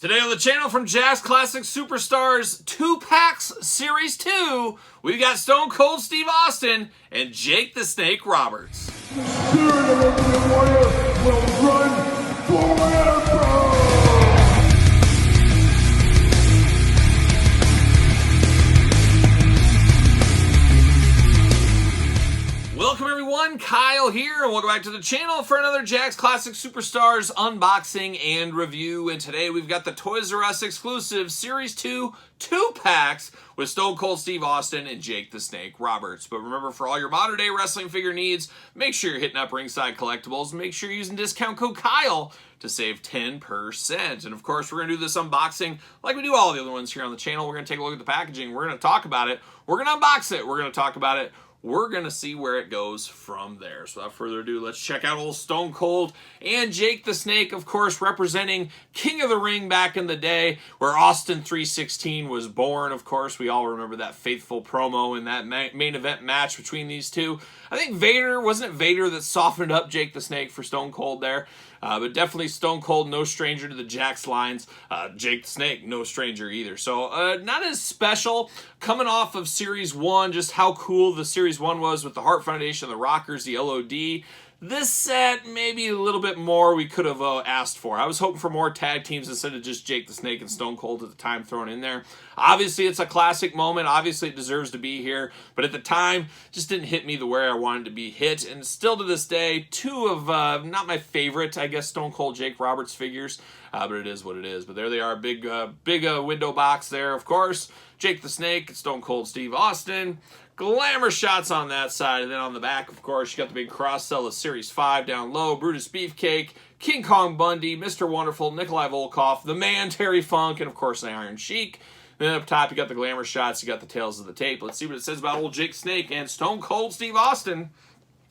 Today on the channel from Jack's Classic Superstars 2-Packs Series 2, we've got Stone Cold Steve Austin and Jake the Snake Roberts. The spirit of Ultimate Warrior will run forever! Welcome everyone, Kyle here, and welcome back to the channel for another Jack's Classic Superstars unboxing and review. And today we've got the Toys R Us exclusive Series 2 2-Packs with Stone Cold Steve Austin and Jake the Snake Roberts. But remember, for all your modern day wrestling figure needs, make sure you're hitting up Ringside Collectibles. Make sure you're using discount code Kyle to save 10%. And of course, we're going to do this unboxing like we do all the other ones here on the channel. We're going to take a look at the packaging. We're going to talk about it. We're going to unbox it. We're going to talk about it. We're going to see where it goes from there. So without further ado, let's check out old Stone Cold and Jake the Snake, of course, representing King of the Ring back in the day, where Austin 316 was born. Of course, we all remember that faithful promo in that main event match between these two. I think Vader, wasn't it Vader that softened up Jake the Snake for Stone Cold there? But definitely Stone Cold, no stranger to the Jax lines. Jake the Snake, no stranger either. So not as special. Coming off of Series 1, just how cool the Series 1 was with the Hart Foundation, the Rockers, the LOD. This set, maybe a little bit more we could have asked for. I was hoping for more tag teams instead of just Jake the Snake and Stone Cold at the time thrown in there. Obviously, it's a classic moment. Obviously, it deserves to be here. But at the time, just didn't hit me the way I wanted to be hit. And still to this day, two of, not my favorite, I guess, Stone Cold Jake Roberts figures. But it is what it is. But there they are, big window box there, of course. Jake the Snake, Stone Cold Steve Austin. Glamour shots on that side, and then on the back, of course, you got the big cross-sell of Series 5 down low, Brutus Beefcake, King Kong Bundy, Mr. Wonderful, Nikolai Volkov, the Man, Terry Funk, and of course, the Iron Sheik. Then up top, you got the glamour shots, you got the tails of the tape. Let's see what it says about old Jake Snake and Stone Cold Steve Austin.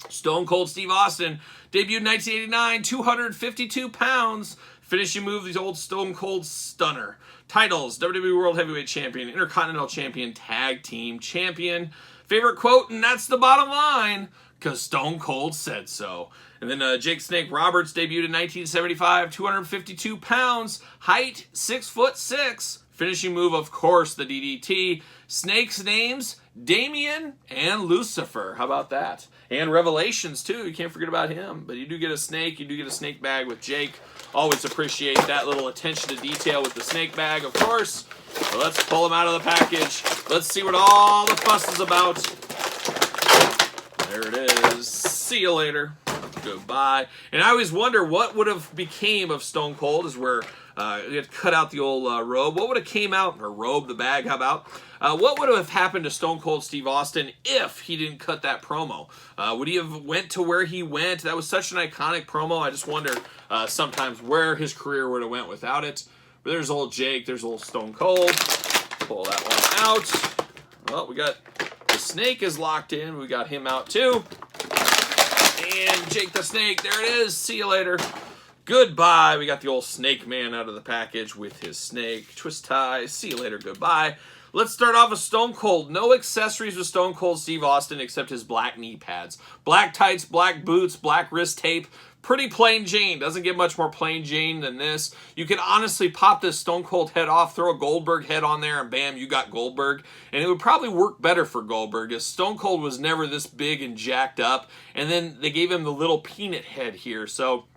Stone Cold Steve Austin debuted in 1989, 252 pounds. Finishing move, the old Stone Cold Stunner. Titles, WWE World Heavyweight Champion, Intercontinental Champion, Tag Team Champion. Favorite quote, and that's the bottom line, because Stone Cold said so. And then Jake Snake Roberts debuted in 1975, 252 pounds, height 6'6". Finishing move, of course, the DDT. Snake's names, Damien and Lucifer. How about that? And Revelations, too. You can't forget about him. But you do get a snake. You do get a snake bag with Jake. Always appreciate that little attention to detail with the snake bag, of course. So let's pull him out of the package. Let's see what all the fuss is about. There it is. See you later. Goodbye. And I always wonder what would have became of Stone Cold as we're you had to cut out the old robe. What would have came out, or robe, the bag, how about? What would have happened to Stone Cold Steve Austin if he didn't cut that promo? Would he have went to where he went? That was such an iconic promo. I just wonder sometimes where his career would have went without it. But there's old Jake. There's old Stone Cold. Pull that one out. Well, we got the Snake is locked in. We got him out too. And Jake the Snake. There it is. See you later. Goodbye. We got the old Snake Man out of the package with his snake. Twist tie. See you later. Goodbye. Let's start off with Stone Cold. No accessories with Stone Cold Steve Austin except his black knee pads. Black tights, black boots, black wrist tape. Pretty plain Jane. Doesn't get much more plain Jane than this. You can honestly pop this Stone Cold head off, throw a Goldberg head on there, and bam, you got Goldberg. And it would probably work better for Goldberg, as Stone Cold was never this big and jacked up. And then they gave him the little peanut head here. So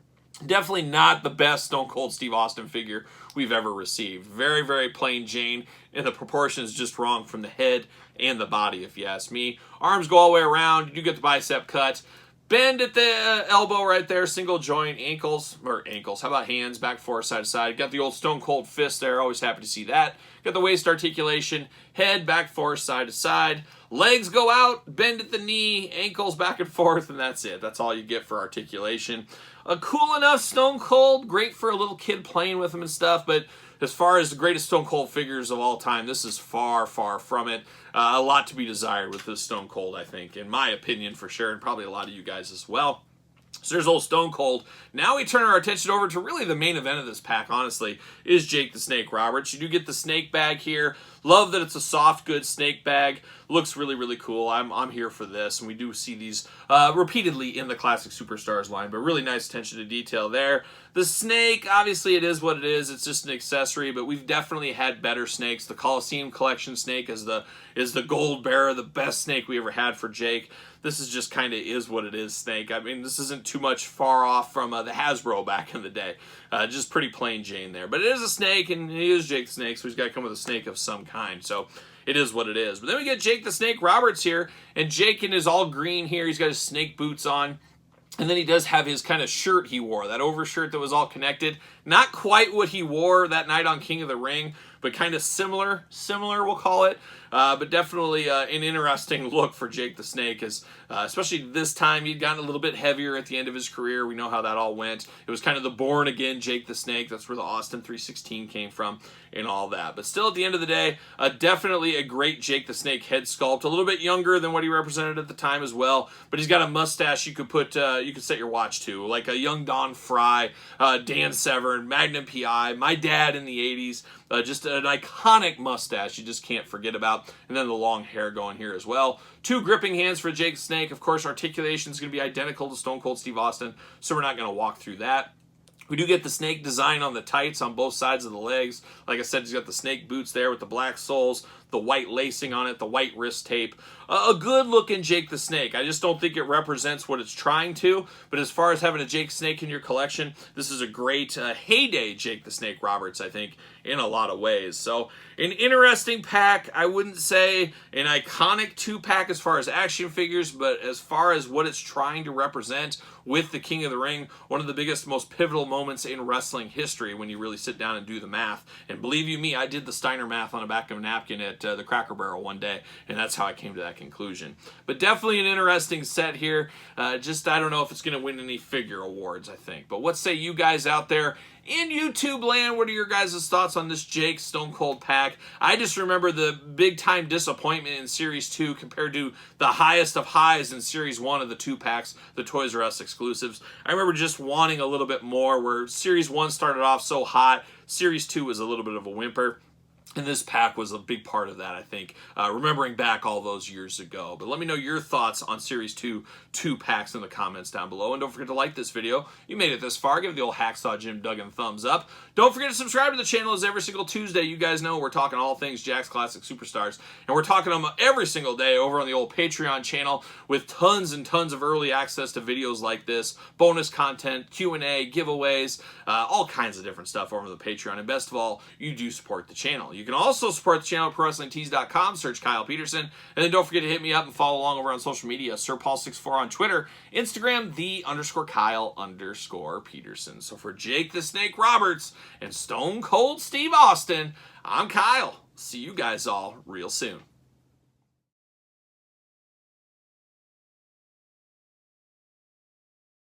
definitely not the best Stone Cold Steve Austin figure we've ever received. Very, very plain Jane, and the proportions just wrong from the head and the body, if you ask me. Arms go all the way around. You do get the bicep cut. Bend at the elbow right there, single joint, ankles, how about hands, back, forth, side to side. Got the old Stone Cold fist there, always happy to see that. Got the waist articulation, head, back, forth, side to side. Legs go out, bend at the knee, ankles back and forth, and that's it. That's all you get for articulation. A cool enough Stone Cold, great for a little kid playing with him and stuff, but as far as the greatest Stone Cold figures of all time, this is far, far from it. A lot to be desired with this Stone Cold, I think, in my opinion for sure, and probably a lot of you guys as well. So there's old Stone Cold. Now we turn our attention over to really the main event of this pack, honestly, is Jake the Snake Roberts. You do get the snake bag here. Love that it's a soft, good snake bag. Looks really, really cool. I'm here for this, and we do see these repeatedly in the Classic Superstars line, but really nice attention to detail there. The snake, obviously it is what it is. It's just an accessory, but we've definitely had better snakes. The Coliseum Collection snake is the gold bearer, the best snake we ever had for Jake. This is just kind of is what it is snake. I mean, this isn't too much far off from the Hasbro back in the day. Just pretty plain Jane there. But it is a snake, and he is Jake the Snake, so he's got to come with a snake of some kind. So it is what it is. But then we get Jake the Snake Roberts here, and Jake in his all green here. He's got his snake boots on. And then he does have his kind of shirt he wore, that overshirt that was all connected. Not quite what he wore that night on King of the Ring, but kind of similar we'll call it. But definitely an interesting look for Jake the Snake, as especially this time he'd gotten a little bit heavier at the end of his career. We know how that all went. It was kind of the born again Jake the Snake. That's where the Austin 316 came from and all that. But still, at the end of the day, definitely a great Jake the Snake head sculpt. A little bit younger than what he represented at the time as well, but he's got a mustache you could put, you could set your watch to, like a young Don Fry, Dan Severn, Magnum PI, my dad in the 80s. Just an iconic mustache you just can't forget about. And then the long hair going here as well. 2 gripping hands for Jake the Snake. Of course, articulation is going to be identical to Stone Cold Steve Austin, so we're not going to walk through that. We do get the snake design on the tights on both sides of the legs. Like I said, he's got the snake boots there with the black soles, the white lacing on it, the white wrist tape. A good looking Jake the Snake. I just don't think it represents what it's trying to. But as far as having a Jake Snake in your collection, this is a great heyday Jake the Snake Roberts, I think, in a lot of ways. So an interesting pack. I wouldn't say an iconic 2-pack as far as action figures, but as far as what it's trying to represent with the King of the Ring, one of the biggest, most pivotal moments in wrestling history when you really sit down and do the math. And believe you me, I did the Steiner math on the back of a napkin at the Cracker Barrel one day, and that's how I came to that conclusion. But definitely an interesting set here. Just, I don't know if it's going to win any figure awards, I think. But what say you guys out there in YouTube land? What are your guys' thoughts on this Jake Stone Cold pack? I just remember the big-time disappointment in Series 2 compared to the highest of highs in Series 1 of the 2-packs, the Toys R Us exclusives. I remember just wanting a little bit more, where Series 1 started off so hot, Series 2 was a little bit of a whimper. And this pack was a big part of that, I think, remembering back all those years ago. But let me know your thoughts on Series 2 2-packs in the comments down below. And don't forget to like this video. You made it this far. Give the old Hacksaw Jim Duggan thumbs up. Don't forget to subscribe to the channel, as every single Tuesday, you guys know we're talking all things Jakks Classic Superstars. And we're talking them every single day over on the old Patreon channel, with tons and tons of early access to videos like this, bonus content, Q&A, giveaways, all kinds of different stuff over on the Patreon. And best of all, you do support the channel. You can also support the channel at ProWrestlingTees.com, search Kyle Peterson, and then don't forget to hit me up and follow along over on social media, SirPaul64 on Twitter, Instagram, _Kyle_Peterson. So for Jake the Snake Roberts and Stone Cold Steve Austin, I'm Kyle. See you guys all real soon.